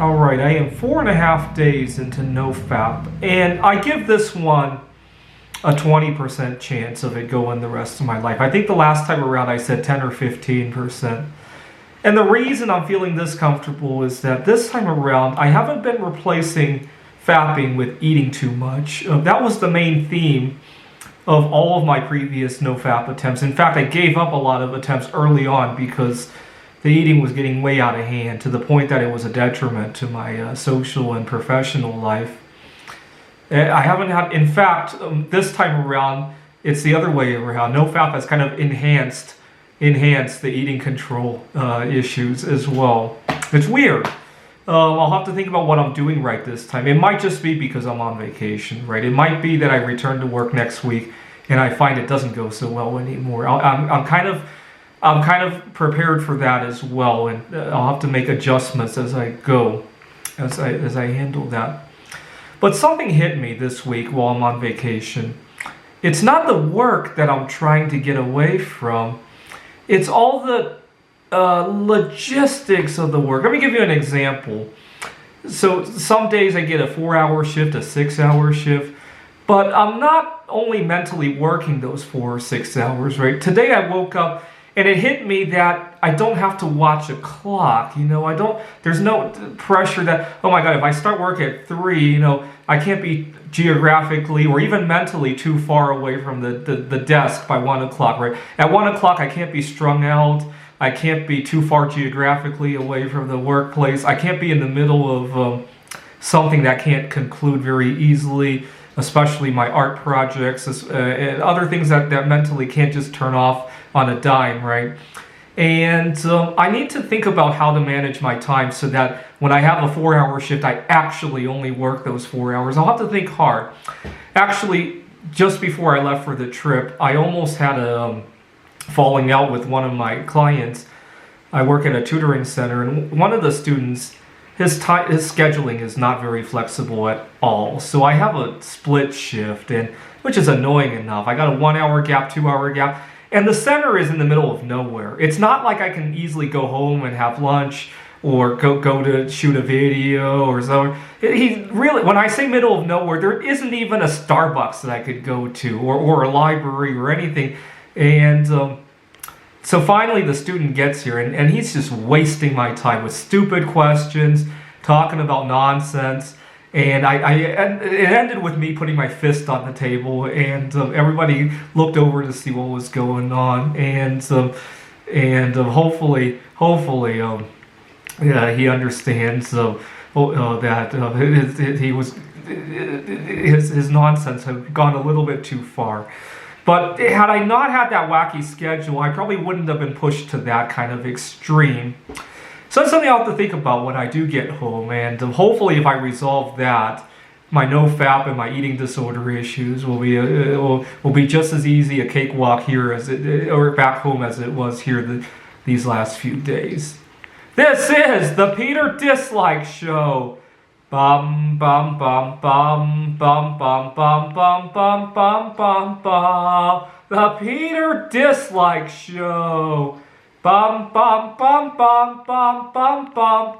All right, I am 4.5 days into NoFap, and I give this one a 20% chance of it going the rest of my life. I think the last time around I said 10 or 15%. And the reason I'm feeling this comfortable is that this time around I haven't been replacing fapping with eating too much. That was the main theme of all of my previous NoFap attempts. In fact, I gave up a lot of attempts early on because the eating was getting way out of hand to the point that it was a detriment to my social and professional life. I haven't had, in fact, this time around, it's the other way around. NoFap has kind of enhanced the eating control issues as well. It's weird. I'll have to think about what I'm doing right this time. It might just be because I'm on vacation, right? It might be that I return to work next week and I find it doesn't go so well anymore. I'm kind of prepared for that as well, and I'll have to make adjustments as I go, as I handle that. But something hit me this week while I'm on vacation. It's not the work that I'm trying to get away from. It's all the logistics of the work. Let me give you an example. So some days I get a 4-hour shift, a 6-hour shift, but I'm not only mentally working those 4 or 6 hours, right? Today I woke up and it hit me that I don't have to watch a clock, there's no pressure that, oh my God, if I start work at 3, I can't be geographically or even mentally too far away from the desk by 1 o'clock, right? At 1 o'clock, I can't be strung out. I can't be too far geographically away from the workplace. I can't be in the middle of something that can't conclude very easily, especially my art projects and other things that mentally can't just turn off on a dime, right? And I need to think about how to manage my time so that when I have a 4-hour shift, I actually only work those 4 hours. I'll have to think hard. Actually, just before I left for the trip, I almost had a falling out with one of my clients. I work at a tutoring center, and one of the students, his scheduling is not very flexible at all. So I have a split shift, which is annoying enough. I got a 1-hour gap, 2-hour gap. And the center is in the middle of nowhere. It's not like I can easily go home and have lunch or go to shoot a video or so. When I say middle of nowhere, there isn't even a Starbucks that I could go to or a library or anything. And so finally the student gets here and he's just wasting my time with stupid questions, talking about nonsense. And it ended with me putting my fist on the table, and everybody looked over to see what was going on, and hopefully, yeah, he understands that his nonsense had gone a little bit too far. But had I not had that wacky schedule, I probably wouldn't have been pushed to that kind of extreme. So that's something I'll have to think about when I do get home, and hopefully if I resolve that, my NoFap and my eating disorder issues will be just as easy a cakewalk here or back home as it was here these last few days. This is the Peter Dislike Show. Bum bum bum bum bum bum bum bum bum bum bum bum. The Peter Dislike Show. Bum bum bum bum bum bum bum.